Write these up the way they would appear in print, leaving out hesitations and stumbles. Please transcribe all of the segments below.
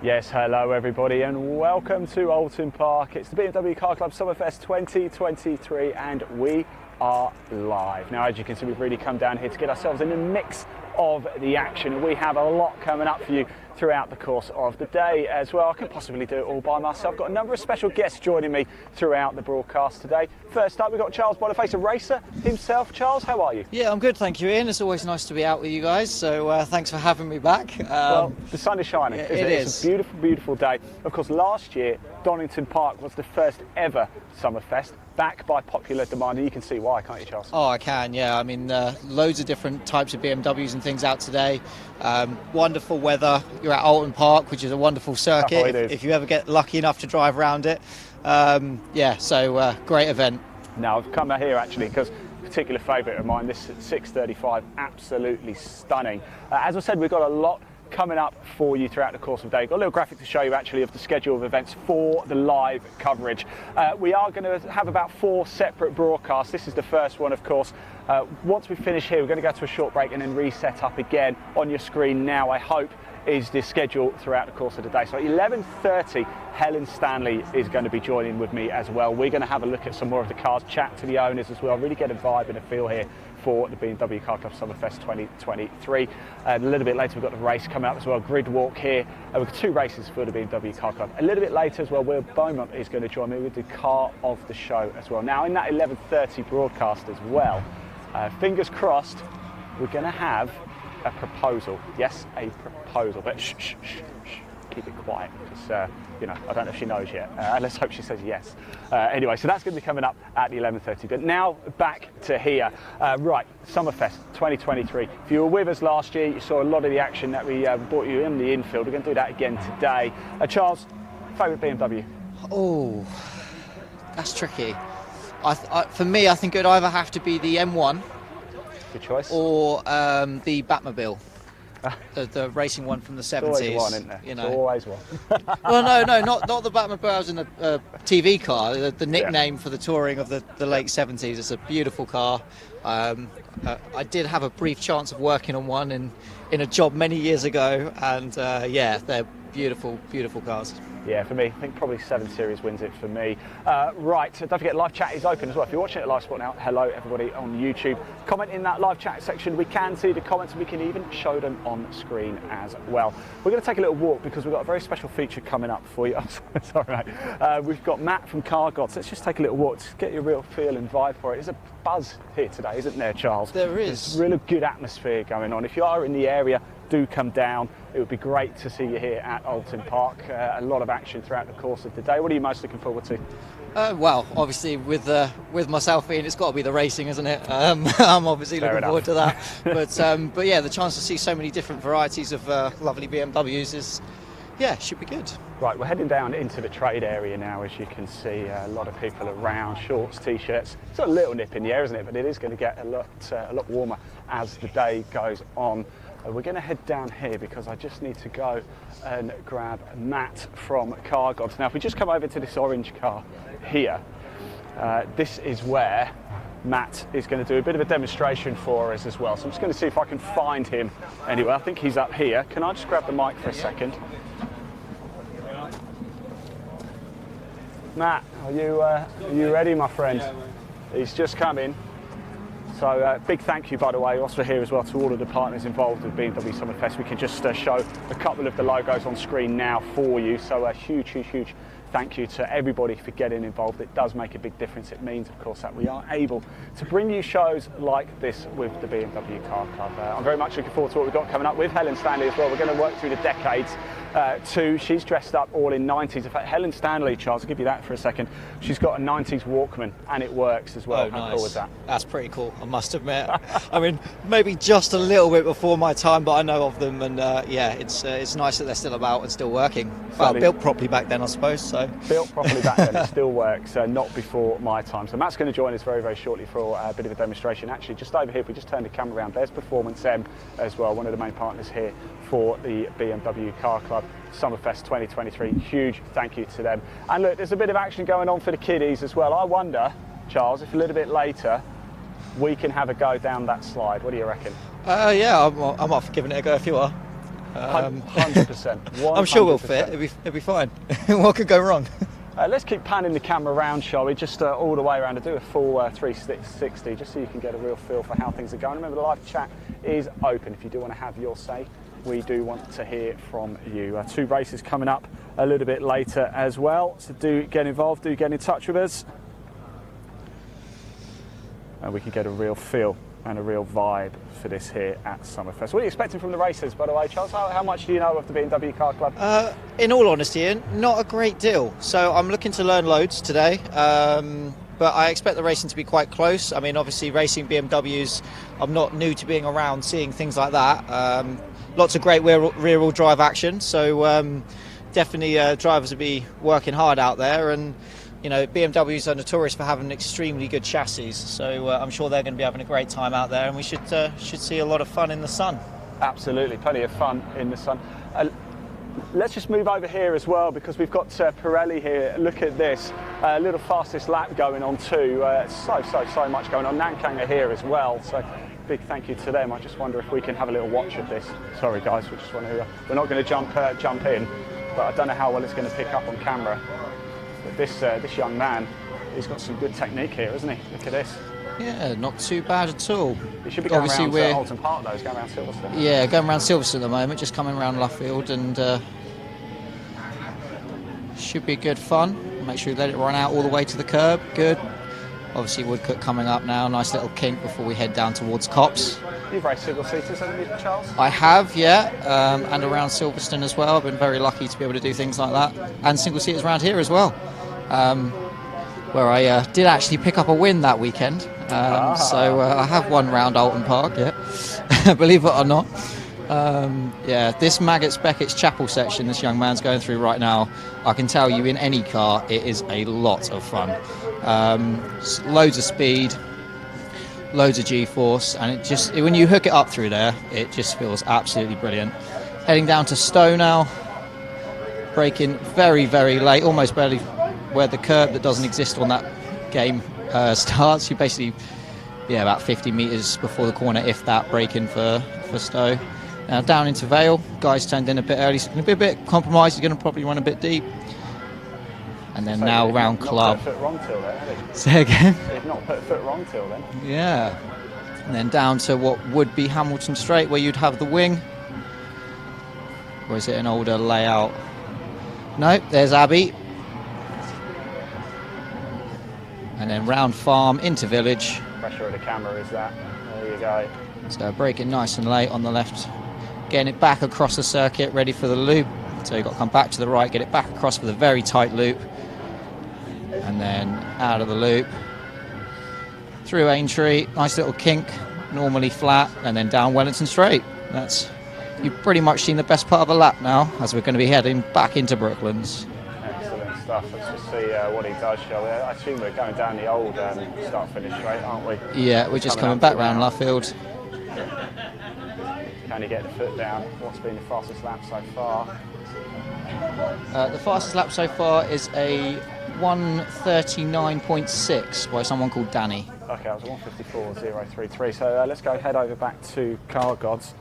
Yes, hello everybody and welcome to Oulton Park. It's the BMW Car Club Summerfest 2023 and we are live. Now, as you can see, we've really come down here to get ourselves in the mix of the action. We have a lot coming up for you throughout the course of the day as well. I couldn't possibly do it all by myself. Got a number of special guests joining me throughout the broadcast today. First up, we've got Charles Boniface, a racer himself. Charles, how are you? Yeah, I'm good, thank you, Ian. It's always nice to be out with you guys, so thanks for having me back. Well, the sun is shining, isn't it? Is. It's a beautiful, beautiful day. Of course, last year, Oulton Park was the first ever Summerfest, back by popular demand, and you can see why, can't you, Charles? Oh, I can, yeah. I mean, loads of different types of BMWs and things out today. Wonderful weather. You're at Oulton Park, which is a wonderful circuit, if you ever get lucky enough to drive around it. Yeah, so great event. Now, I've come out here actually because a particular favourite of mine, this 635, absolutely stunning. As I said, we've got a lot coming up for you throughout the course of the day. Got a little graphic to show you actually of the schedule of events for the live coverage. We are going to have about 4 separate broadcasts. This is the first one, of course. Once we finish here, we're going to go to a short break and then reset up again on your screen now, I hope, is the schedule throughout the course of the day. So at 11:30, Helen Stanley is going to be joining with me as well. We're going to have a look at some more of the cars, chat to the owners as well, really get a vibe and a feel here for the BMW Car Club Summerfest 2023. A little bit later, we've got the race coming up as well, grid walk here. We've got 2 races for the BMW Car Club. A little bit later as well, Will Beaumont is going to join me with the car of the show as well. Now, in that 11:30 broadcast as well, fingers crossed, we're going to have a proposal. Yes, a proposal, but shh, shh, shh, shh. Keep it quiet because, you know, I don't know if she knows yet. Let's hope she says yes. Anyway, so that's going to be coming up at the 11:30. But now back to here. Right, Summerfest 2023. If you were with us last year, you saw a lot of the action that we brought you in the infield. We're going to do that again today. Charles, favourite BMW? Oh, that's tricky. For me, I think it would either have to be the M1. Good choice. Or the Batmobile. The racing one from the 70s. Always one, isn't there? You know. It's always one. Well, no, not the Batmobile. I was in a TV car. The nickname for the touring of the late 70s. It's a beautiful car. I did have a brief chance of working on one in a job many years ago, and yeah, they're beautiful, beautiful cars. Yeah, for me, I think probably 7 Series wins it for me. Right, don't forget, live chat is open as well. If you're watching it live spot now, hello everybody on YouTube. Comment in that live chat section. We can see the comments and we can even show them on screen as well. We're going to take a little walk because we've got a very special feature coming up for you. Oh, sorry, mate. We've got Matt from Car Gods. Let's just take a little walk to get your real feel and vibe for it. There's a buzz here today, isn't there, Charles? There is. There's a really good atmosphere going on. If you are in the area, do come down. It would be great to see you here at Oulton Park. A lot of action throughout the course of the day. What are you most looking forward to? Well, obviously with myself being, it's got to be the racing, isn't it? I'm obviously looking forward to that. But yeah, the chance to see so many different varieties of lovely BMWs is, yeah, should be good. Right, we're heading down into the trade area now, as you can see. A lot of people around, shorts, t-shirts. It's a little nip in the air, isn't it? But it is going to get a lot warmer as the day goes on. We're going to head down here because I just need to go and grab Matt from Car Gods. Now, if we just come over to this orange car here, this is where Matt is going to do a bit of a demonstration for us as well. So I'm just going to see if I can find him anyway. I think he's up here. Can I just grab the mic for a second? Matt, are you ready, my friend? He's just come in. So big thank you, by the way, also here as well to all of the partners involved with BMW Summerfest. We can just show a couple of the logos on screen now for you. So a huge, huge, huge thank you to everybody for getting involved. It does make a big difference. It means, of course, that we are able to bring you shows like this with the BMW Car Club. I'm very much looking forward to what we've got coming up with Helen Stanley as well. We're going to work through the decades too. She's dressed up all in 90s. In fact, Helen Stanley, Charles, I'll give you that for a second. She's got a 90s Walkman and it works as well. Oh, How nice. cool is that? That's pretty cool, I must admit. I mean, maybe just a little bit before my time, but I know of them, and yeah, it's nice that they're still about and still working. Well, built properly back then, I suppose. So built properly back then, it still works. Not before my time. So Matt's going to join us very, very shortly for a bit of a demonstration. Actually, just over here, if we just turn the camera around, there's Performance M as well, one of the main partners here for the BMW Car Club Summerfest 2023. Huge thank you to them. And look, there's a bit of action going on for the kiddies as well. I wonder, Charles, if a little bit later we can have a go down that slide. What do you reckon? Yeah, I'm up for giving it a go if you are. 100%. I'm sure we'll fit. It'll be fine. What could go wrong? Let's keep panning the camera around, shall we? Just all the way around to do a full 360, just so you can get a real feel for how things are going. Remember, the live chat is open. If you do want to have your say, we do want to hear from you. 2 races coming up a little bit later as well, so do get involved, do get in touch with us. And we can get a real feel and a real vibe for this here at Summerfest. What are you expecting from the races, by the way, Charles? How much do you know of the BMW Car Club? In all honesty, Ian, not a great deal. So I'm looking to learn loads today, but I expect the racing to be quite close. I mean, obviously racing BMWs, I'm not new to being around seeing things like that. Lots of great rear-wheel drive action, so definitely drivers will be working hard out there, and you know, BMWs are notorious for having extremely good chassis, so I'm sure they're going to be having a great time out there, and we should see a lot of fun in the sun. Absolutely, plenty of fun in the sun. Let's just move over here as well, because we've got Pirelli here. Look at this, a little fastest lap going on too. So much going on. Nankang are here as well, so big thank you to them. I just wonder if we can have a little watch of this. Sorry guys, we're not going to jump in, but I don't know how well it's going to pick up on camera. But this young man, he's got some good technique here, hasn't he? Look at this. Yeah, not too bad at all. He should be going around Oulton Park though, he's going around Silverstone. Yeah, going around Silverstone at the moment, just coming around Luffield, and should be good fun. Make sure you let it run out all the way to the curb. Good. Obviously Woodcote coming up now, nice little kink before we head down towards Copse. You've raced single-seaters, haven't you, Charles? I have, yeah, and around Silverstone as well. I've been very lucky to be able to do things like that. And single-seaters around here as well, where I did actually pick up a win that weekend. So I have won round Oulton Park, yeah, believe it or not. Yeah, this Maggots Beckett's Chapel section this young man's going through right now, I can tell you in any car it is a lot of fun. Loads of speed, loads of G-force, and it just, when you hook it up through there, it just feels absolutely brilliant. Heading down to Stowe now, braking very, very late, almost barely where the curb that doesn't exist on that game starts. You basically, yeah, about 50 metres before the corner, if that, braking for Stowe. Now down into Vale, guys turned in a bit early, so going to be a bit compromised, he's going to probably run a bit deep. And then so now round Club. Not put a foot wrong till then, has he? Say again? He's not put a foot wrong till then. Yeah. And then down to what would be Hamilton Straight, where you'd have the wing. Or is it an older layout? No, there's Abbey. And then round Farm into Village. Pressure of the camera is that. There you go. So braking nice and late on the left. Getting it back across the circuit, ready for the loop. So you've got to come back to the right, get it back across for the very tight loop. And then out of the loop. Through Aintree, nice little kink, normally flat, and then down Wellington Straight. You've pretty much seen the best part of the lap now, as we're going to be heading back into Brooklands. Excellent stuff. Let's just see what he does, shall we? I assume we're going down the old start-finish straight, aren't we? Yeah, we're just coming back round Luffield. Can he get the foot down? What's been the fastest lap so far? The fastest lap so far is a 1:39.6 by someone called Danny. Okay, that was a 1:54.033. So let's go head over back to Car Gods.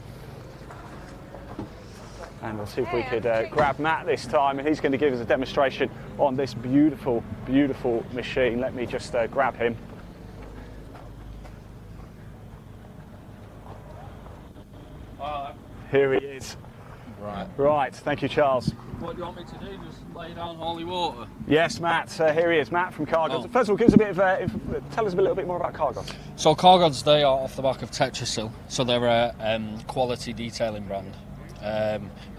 And we'll see if we could grab Matt this time, and he's going to give us a demonstration on this beautiful, beautiful machine. Let me just grab him. Here he is. Right, thank you, Charles. What do you want me to do? Just lay down holy water? Yes, Matt. Here he is, Matt from Car Gods. First of all, give us a bit of, tell us a little bit more about Car Gods. So Car Gods, they are off the back of Tetrasil. So they're a quality detailing brand.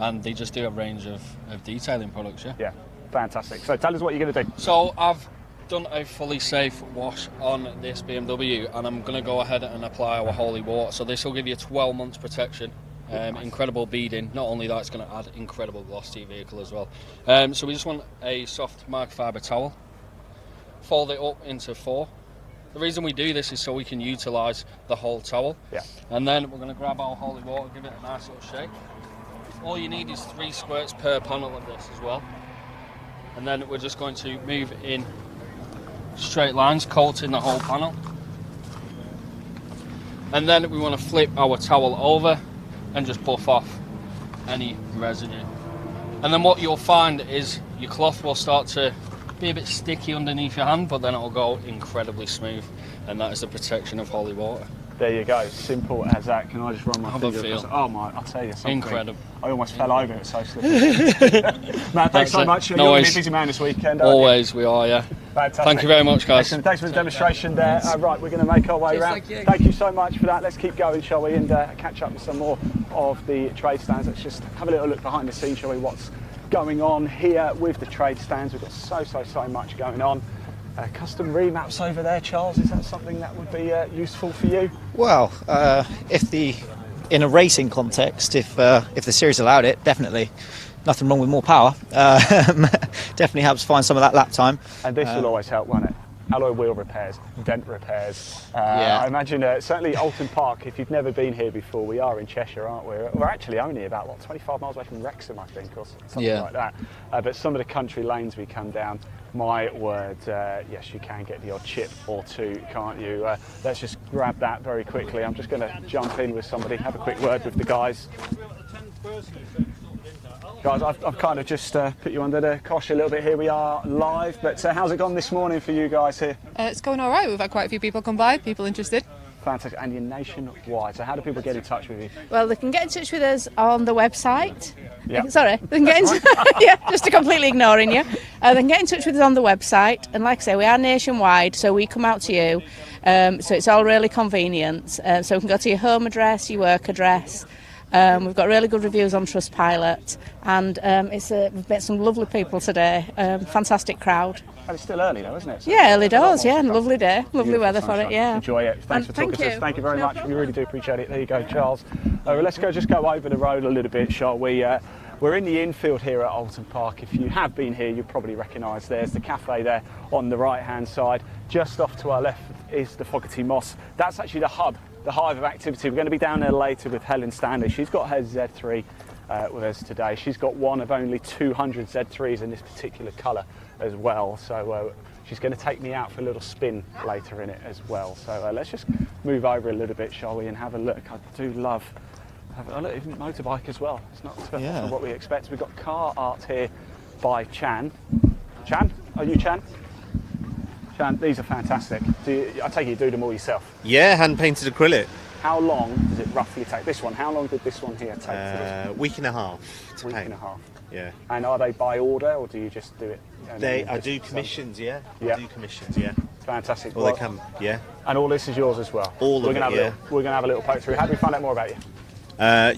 And they just do a range of detailing products, yeah? Yeah, fantastic. So tell us what you're going to do. So I've done a fully safe wash on this BMW, and I'm going to go ahead and apply our holy water. So this will give you 12 months protection. Nice. Incredible beading. Not only that, it's going to add incredible gloss to your vehicle as well. So we just want a soft microfiber towel. Fold it up into 4. The reason we do this is so we can utilise the whole towel. Yeah. And then we're going to grab our holy water, give it a nice little shake. All you need is 3 squirts per panel of this as well. And then we're just going to move in straight lines, coating the whole panel. And then we want to flip our towel over and just buff off. any residue. And then what you'll find is your cloth will start to be a bit sticky underneath your hand, but then it'll go incredibly smooth, and that is the protection of holy water. There you go, simple as that. Can I just run my Have a finger feel. across? Oh my, I'll tell you something. Incredible. I almost fell over, it's so slippery. Matt, thanks so much. No You're going to worries. be a busy man this weekend, aren't Always, we are, yeah. you? Fantastic. Thank you very much, guys. Excellent. Thanks for the demonstration there. Right, we're going to make our way around. Thank you so much for that. Let's keep going, shall we, and catch up with some more of the trade stands. Let's just have a little look behind the scenes, shall we, what's going on here with the trade stands. We've got so much going on. Custom remaps over there, Charles, is that something that would be useful for you? Well, in a racing context, if the series allowed it, definitely. Nothing wrong with more power. Definitely helps find some of that lap time. And this will always help, won't it? Alloy wheel repairs, dent repairs. Yeah. I imagine certainly Oulton Park, if you've never been here before, we are in Cheshire, aren't we? We're actually only about, what, 25 miles away from Wrexham, I think, or something like that. But some of the country lanes we come down, my word, yes, you can get the odd chip or two, can't you? Let's just grab that very quickly. I'm just going to jump in with somebody, have a quick word with the guys. Guys, I've kind of just put you under the cosh a little bit here. We are live, but how's it gone this morning for you guys here? It's going all right. We've had quite a few people come by, people interested. Fantastic. And you're nationwide, so how do people get in touch with you? Well, they can get in touch with us on the website. Yeah. Sorry, they can get in yeah, just to completely ignoring you. They can get in touch with us on the website, and like I say, we are nationwide, so we come out to you. So it's all really convenient. So we can go to your home address, your work address. We've got really good reviews on Trustpilot, and we've met some lovely people today. Fantastic crowd. And it's still early though, isn't it? So Yeah, early doors. Yeah, and lovely day, lovely weather for it. Yeah. Enjoy it. Thanks for talking to us. Thank you very much. We really do appreciate it. There you go, Charles. Let's just go over the road a little bit, shall we? We're in the infield here at Oulton Park. If you have been here, you probably recognise there's the cafe there on the right-hand side. Just off to our left is the Fogarty Moss. That's actually the hub, the hive of activity. We're going to be down there later with Helen Stanley. She's got her Z3 with us today. She's got one of only 200 Z3s in this particular colour as well. So she's going to take me out for a little spin later in it as well. So let's just move over a little bit, shall we, and have a look. I do love a look, even motorbike as well. It's not what we expect. We've got car art here by Chan. Chan? Are you Chan? Chan, these are fantastic. I take it you do them all yourself? Yeah, hand painted acrylic. How long does it roughly take? This one, how long did this one here take? Week and a half to Week paint. and a half. Yeah. And are they by order, or do you just do it? I do commissions, yeah. Yeah. I do commissions, yeah. Fantastic. Well, they come, yeah. And all this is yours as well? All of we're gonna it, have We're going to have a little poke through. How do we find out more about you?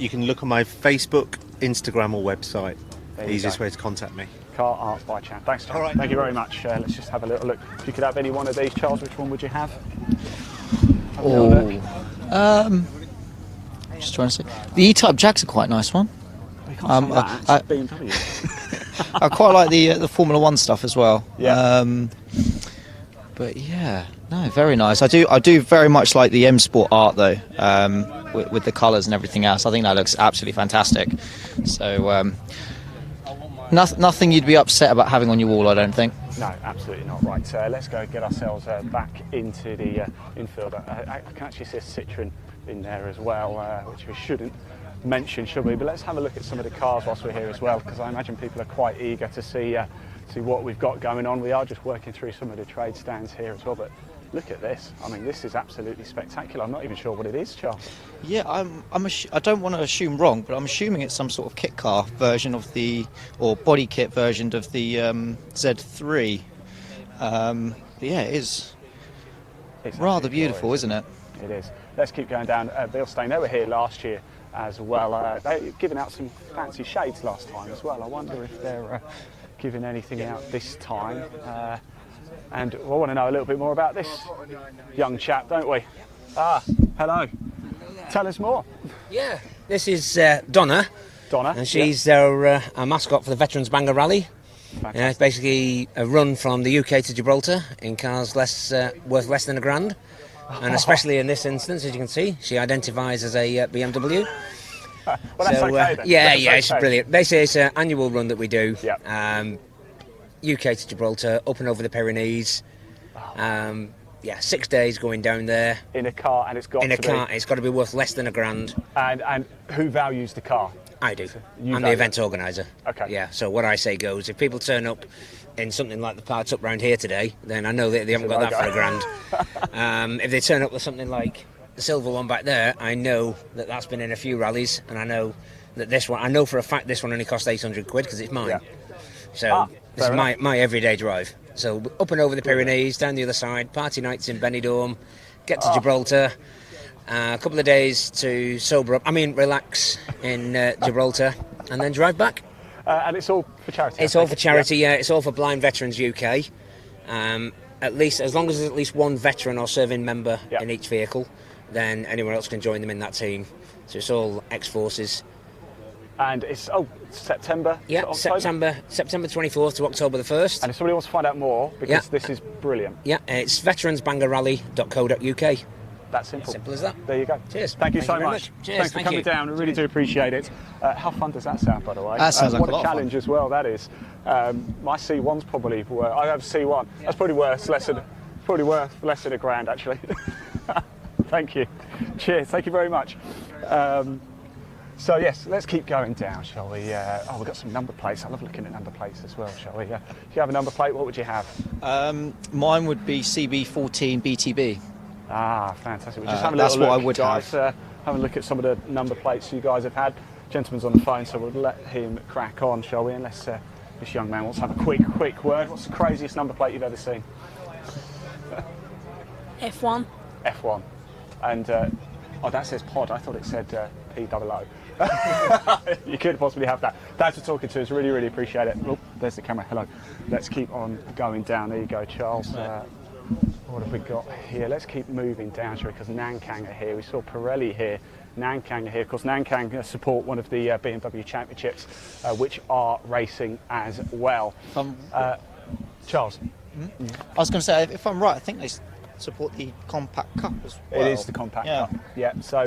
You can look on my Facebook, Instagram or website. There you Easiest go. way to contact me. Car art by Chan. Thanks, Chan. All right. Thank you very much. Let's just have a little look. If you could have any one of these, Charles, which one would you have? Have a little look. Just trying to see. The E-Type Jag's a quite nice one. We can't say that. It's BMW. I quite like the Formula One stuff as well. Yeah. But yeah, no, very nice. I do very much like the M Sport art though, with the colours and everything else. I think that looks absolutely fantastic. So nothing you'd be upset about having on your wall, I don't think. No, absolutely not. Right, let's go get ourselves back into the infield. I can actually see a Citroen in there as well, which we shouldn't mention, should we? But let's have a look at some of the cars whilst we're here as well, because I imagine people are quite eager to see what we've got going on. We are just working through some of the trade stands here as well, but look at this. I mean, this is absolutely spectacular. I'm not even sure what it is, Charles. Yeah, I don't want to assume wrong, but I'm assuming it's some sort of kit car version of or body kit version of the Z3. Yeah, it is. It's rather beautiful, isn't it? It is. Let's keep going down. Bilstein, they were here last year as well. They giving out some fancy shades last time as well. I wonder if they're giving anything out this time. And we want to know a little bit more about this young chap, don't we? Hello. Tell us more. Yeah, this is Donna. Donna. And she's our mascot for the Veterans Banger Rally. It's basically a run from the UK to Gibraltar in cars worth less than £1,000. And especially in this instance, as you can see, she identifies as a BMW. Well, that's okay then. Yeah, that's it's brilliant. Basically, it's an annual run that we do. Yep. UK to Gibraltar, up and over the Pyrenees. 6 days going down there. In a car, and it's got to be It's got to be worth less than £1,000. And who values the car? I do. You I'm go. the event organiser. Okay. Yeah, so what I say goes. If people turn up in something like the parts up round here today, then I know that they haven't got that for a grand. If they turn up with something like the silver one back there, I know that that's been in a few rallies, and I know that this one, I know for a fact this one only cost 800 quid because it's mine. Yeah. So this is enough. my everyday drive. So up and over the Pyrenees, down the other side, party nights in Benidorm, get to Gibraltar, a couple of days to relax in Gibraltar, and then drive back. And it's all for charity. It's all for charity, yeah. It's all for Blind Veterans UK. At least, as long as there's at least one veteran or serving member in each vehicle, then anyone else can join them in that team. So it's all ex-forces. And it's September. Yeah, to October? September 24th to October the 1st. And if somebody wants to find out more, because this is brilliant. Yeah, it's veteransbangerrally.co.uk. That simple. Simple as that. There you go. Cheers. Thank you so very much. Cheers. Thanks for coming down. I really do appreciate it. How fun does that sound, by the way? That sounds like what a lot of challenge fun. as well that is. My C1's probably worth. I have a C1. That's probably worth less than a grand, actually. Thank you. Cheers. Thank you very much. So yes, let's keep going down, shall we? We've got some number plates. I love looking at number plates as well, shall we? If you have a number plate, what would you have? Mine would be CB14 BTB. Ah, fantastic. We're just having a That's little what look, I would guys. Have a look at some of the number plates you guys have had. Gentleman's on the phone, so we'll let him crack on, shall we? Unless this young man wants to have a quick word. What's the craziest number plate you've ever seen? F1. F1. And, that says pod. I thought it said POO. You could possibly have that. Thanks for talking to us. Really, really appreciate it. Oh, there's the camera. Hello. Let's keep on going down. There you go, Charles. What have we got here? Let's keep moving down, shall we? Because Nankang are here. We saw Pirelli here. Nankang are here. Of course, Nankang support one of the BMW championships, which are racing as well. Charles? I was going to say, if I'm right, I think they support the Compact Cup as well. It is the Compact Cup. Yeah. So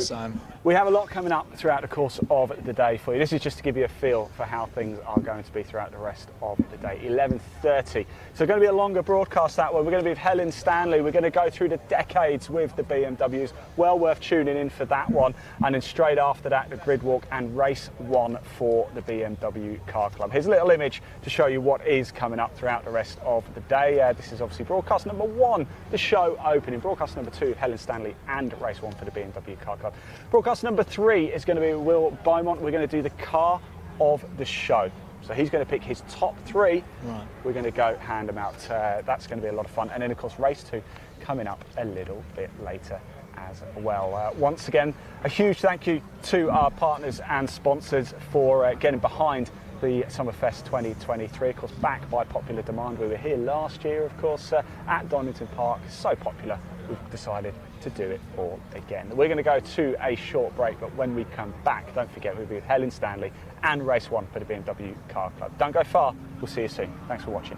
we have a lot coming up throughout the course of the day for you. This is just to give you a feel for how things are going to be throughout the rest of the day. 11:30. So going to be a longer broadcast that one. We're going to be with Helen Stanley. We're going to go through the decades with the BMWs. Well worth tuning in for that one. And then straight after that, the grid walk and race one for the BMW Car Club. Here's a little image to show you what is coming up throughout the rest of the day. This is obviously broadcast number 1, the show opening. Broadcast number 2, Helen Stanley and race 1 for the BMW Car Club. Broadcast number 3 is going to be Will Beaumont. We're going to do the car of the show. So he's going to pick his top 3. Right. We're going to go hand them out. That's going to be a lot of fun. And then, of course, race 2 coming up a little bit later as well. Once again, a huge thank you to our partners and sponsors for getting behind the Summerfest 2023, of course, back by popular demand. We were here last year, of course, at Oulton Park. So popular, we've decided to do it all again. We're going to go to a short break, but when we come back, don't forget we'll be with Helen Stanley and race 1 for the BMW Car Club. Don't go far, we'll see you soon. Thanks for watching.